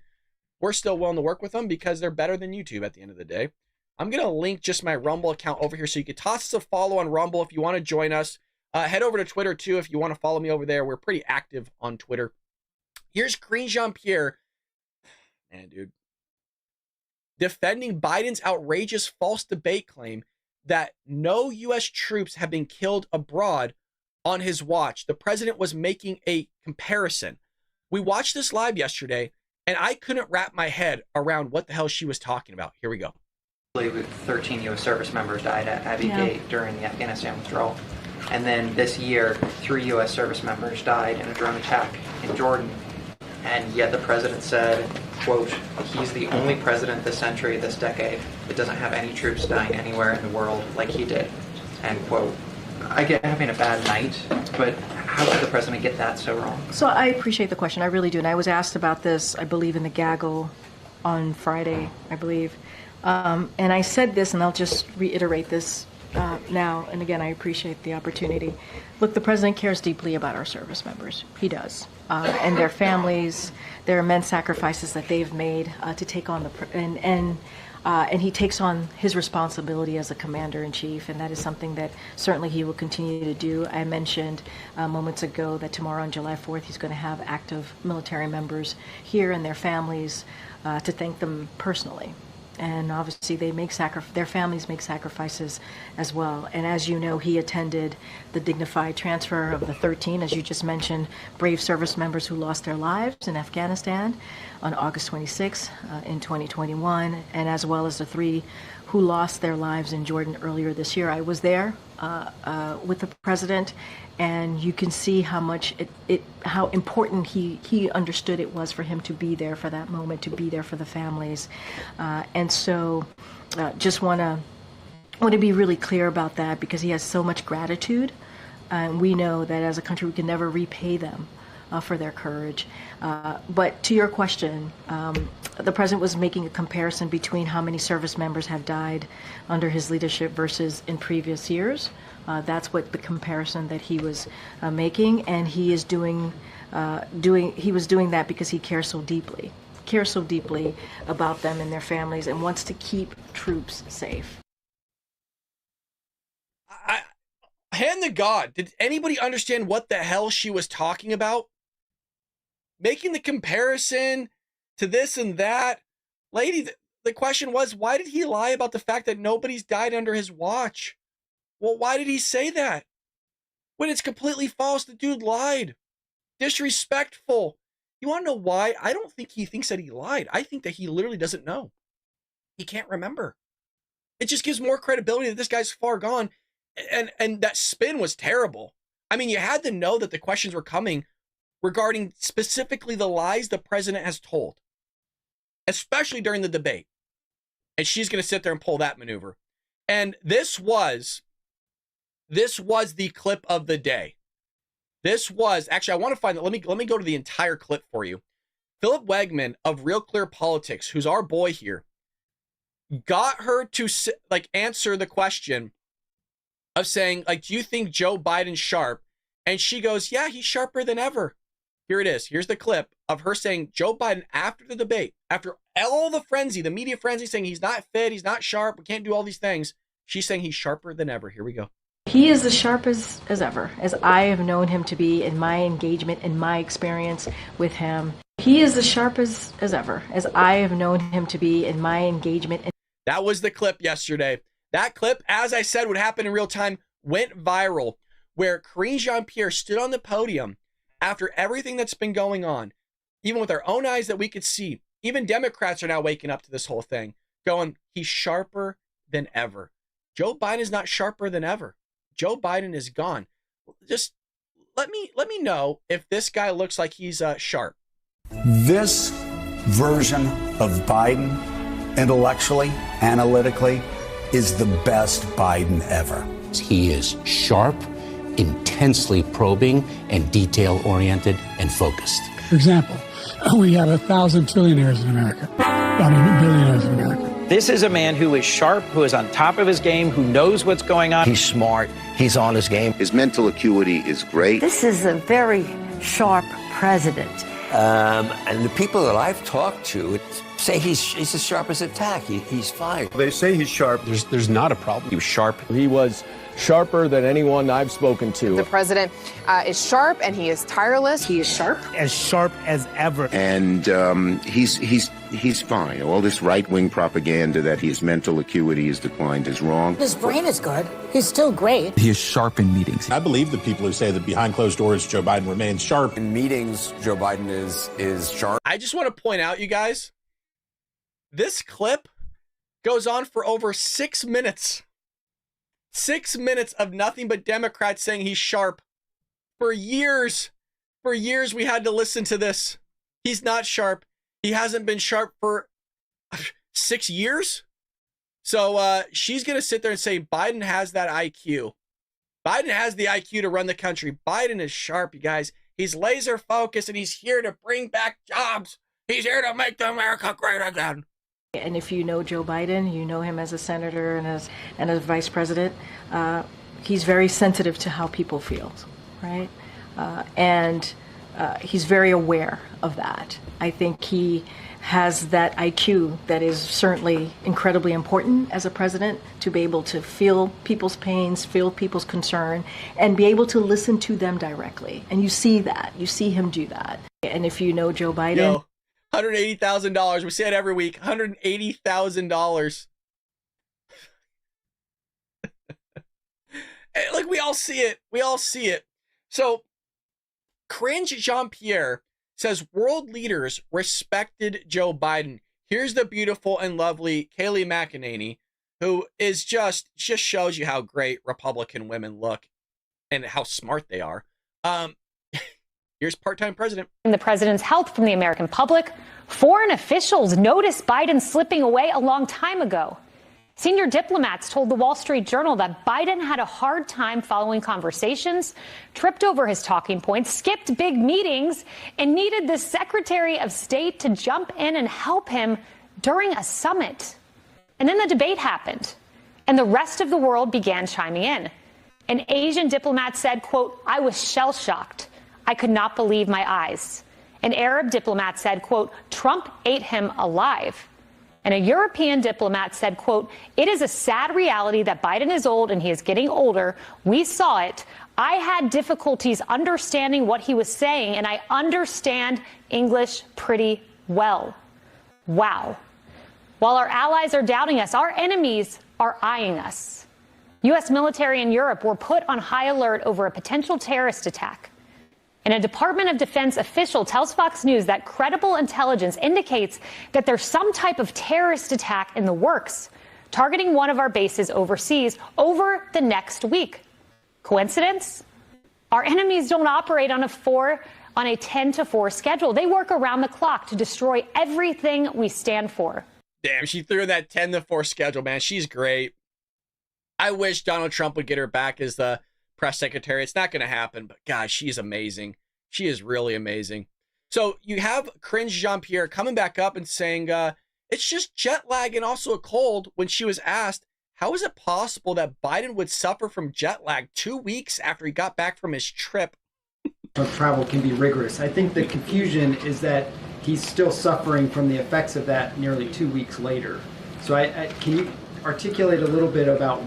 We're still willing to work with them because they're better than YouTube at the end of the day. I'm going to link just my Rumble account over here so you can toss us a follow on Rumble if you want to join us. Head over to Twitter, too, if you want to follow me over there. We're pretty active on Twitter. Here's Karine Jean-Pierre. Man, dude. Defending Biden's outrageous false debate claim that no U.S. troops have been killed abroad on his watch. The president was making a comparison. We watched this live yesterday, and I couldn't wrap my head around what the hell she was talking about. Here we go. 13 U.S. service members died at Abbey Gate during the Afghanistan withdrawal. And then this year, 3 U.S. service members died in a drone attack in Jordan. And yet the president said, quote, he's the only president this century, this decade, that doesn't have any troops dying anywhere in the world like he did, end quote. I get having a bad night, but how could the president get that so wrong? So I appreciate the question. I really do. And I was asked about this, I believe, in the gaggle on Friday, I believe. And I said this, and I'll just reiterate this now. And again, I appreciate the opportunity. Look, the president cares deeply about our service members. He does. And their families, their immense sacrifices that they've made to take on and he takes on his responsibility as a commander-in-chief, and that is something that certainly he will continue to do. I mentioned moments ago that tomorrow on July 4th, he's going to have active military members here and their families to thank them personally. And obviously their families make sacrifices as well. And as you know, he attended the dignified transfer of the 13, as you just mentioned, brave service members who lost their lives in Afghanistan on August 26 in 2021, and as well as the 3 who lost their lives in Jordan earlier this year. I was there with the president, and you can see how much how important he understood it was for him to be there for that moment, to be there for the families. And so just want to be really clear about that, because he has so much gratitude, and we know that as a country we can never repay them for their courage. But to your question, the president was making a comparison between how many service members have died under his leadership versus in previous years. That's what the comparison that he was making, and he is doing that because he cares so deeply about them and their families, and wants to keep troops safe. Hand to God, did anybody understand what the hell she was talking about? Making the comparison to this and that. Lady, the question was, why did he lie about the fact that nobody's died under his watch? Well, why did he say that? When it's completely false, the dude lied. Disrespectful. You want to know why? I don't think he thinks that he lied. I think that he literally doesn't know. He can't remember. It just gives more credibility that this guy's far gone. And that spin was terrible. I mean, you had to know that the questions were coming regarding specifically the lies the president has told, especially during the debate. And she's going to sit there and pull that maneuver. And this was the clip of the day. This was, actually, I want to find that. Let me go to the entire clip for you. Philip Wegman of Real Clear Politics, who's our boy here, got her to like answer the question of saying, like, do you think Joe Biden's sharp? And she goes, yeah, he's sharper than ever. Here it is. Here's the clip of her saying Joe Biden after the debate, after all the frenzy, the media frenzy, saying he's not fit, he's not sharp, we can't do all these things. She's saying he's sharper than ever. Here we go. He is as sharp as ever, as I have known him to be in my engagement, in my experience with him. He is as sharp as ever, as I have known him to be in my engagement. That was the clip yesterday. That clip, as I said, would happen in real time, went viral, where Karine Jean-Pierre stood on the podium after everything that's been going on, even with our own eyes that we could see. Even Democrats are now waking up to this whole thing, going, he's sharper than ever. Joe Biden is not sharper than ever. Joe Biden is gone. Just let me know if this guy looks like he's sharp. This version of Biden, intellectually, analytically, is the best Biden ever. He is sharp, intensely probing, and detail-oriented and focused. For example, we have 1,000 trillionaires in America. I mean, billionaires in America. This is a man who is sharp, who is on top of his game, who knows what's going on. He's smart. He's on his game. His mental acuity is great. This is a very sharp president. And the people that I've talked to say he's as sharp as a tack. He's fine. They say he's sharp. There's not a problem. He was sharp. He was sharper than anyone I've spoken to. The president is sharp and he is tireless. He is sharp. As sharp as ever. And he's fine. All this right-wing propaganda that his mental acuity has declined is wrong. His brain is good. He's still great. He is sharp in meetings. I believe the people who say that behind closed doors, Joe Biden remains sharp. In meetings, Joe Biden is sharp. I just want to point out, you guys, this clip goes on for over 6 minutes. 6 minutes of nothing but Democrats saying he's sharp. For years we had to listen to this. He's not sharp. He hasn't been sharp for 6 years. So she's going to sit there and say Biden has that IQ. Biden has the IQ to run the country. Biden is sharp, you guys. He's laser focused and he's here to bring back jobs. He's here to make America great again. And if you know Joe Biden, you know him as a senator and as vice president, he's very sensitive to how people feel, right? And he's very aware of that. I think he has that IQ that is certainly incredibly important as a president, to be able to feel people's pains, feel people's concern, and be able to listen to them directly. And you see that. You see him do that. And if you know Joe Biden... Yo. $180,000. We say it every week. $180,000. Like, we all see it. We all see it. So, Karine Jean-Pierre says world leaders respected Joe Biden. Here's the beautiful and lovely Kayleigh McEnany, who is just shows you how great Republican women look and how smart they are. Here's part-time president. The president's health from the American public. Foreign officials noticed Biden slipping away a long time ago. Senior diplomats told the Wall Street Journal that Biden had a hard time following conversations, tripped over his talking points, skipped big meetings, and needed the Secretary of State to jump in and help him during a summit. And then the debate happened, and the rest of the world began chiming in. An Asian diplomat said, quote, "I was shell-shocked. I could not believe my eyes." An Arab diplomat said, quote, "Trump ate him alive." And a European diplomat said, quote, "It is a sad reality that Biden is old and he is getting older. We saw it. I had difficulties understanding what he was saying, and I understand English pretty well." Wow. While our allies are doubting us, our enemies are eyeing us. U.S. military in Europe were put on high alert over a potential terrorist attack. And a Department of Defense official tells Fox News that credible intelligence indicates that there's some type of terrorist attack in the works, targeting one of our bases overseas over the next week. Coincidence? Our enemies don't operate on a 10-to-4 schedule. They work around the clock to destroy everything we stand for. Damn, she threw that 10-to-4 schedule, man. She's great. I wish Donald Trump would get her back as the press secretary. It's not going to happen, but God, she's amazing. She is really amazing. So you have cringe Jean-Pierre coming back up and saying, it's just jet lag and also a cold, when she was asked, how is it possible that Biden would suffer from jet lag 2 weeks after he got back from his trip? Travel can be rigorous. I think the confusion is that he's still suffering from the effects of that nearly 2 weeks later. So can you articulate a little bit about,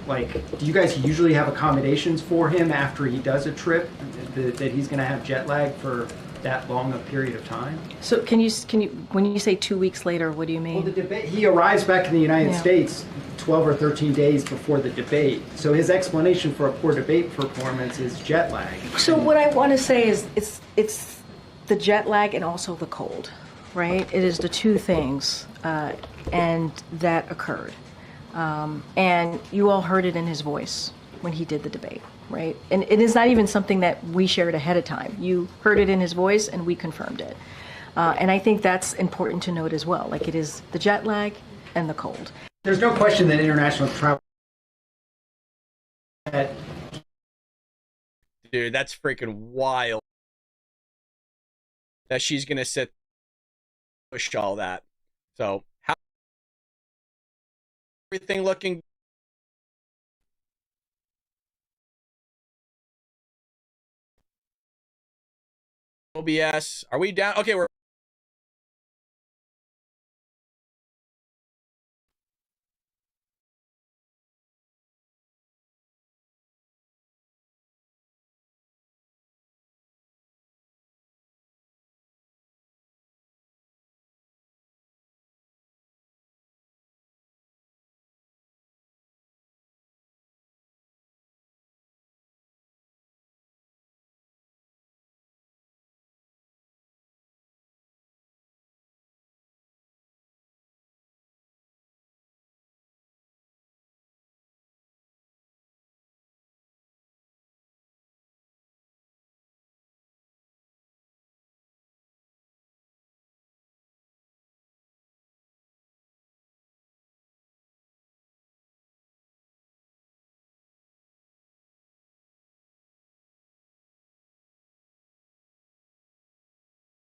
like, do you guys usually have accommodations for him after he does a trip, that he's going to have jet lag for that long a period of time? So can you, when you say 2 weeks later, what do you mean? Well, the debate, he arrives back in the United States 12 or 13 days before the debate. So his explanation for a poor debate performance is jet lag. So what I want to say is it's the jet lag and also the cold, right? It is the two things, and that occurred. And you all heard it in his voice when he did the debate, right? And it is not even something that we shared ahead of time. You heard it in his voice and we confirmed it. And I think that's important to note as well. Like, it is the jet lag and the cold. There's no question that international travel... Dude, that's freaking wild. That she's going to sit push all that. So, how everything looking OBS. Are we down? Okay, we're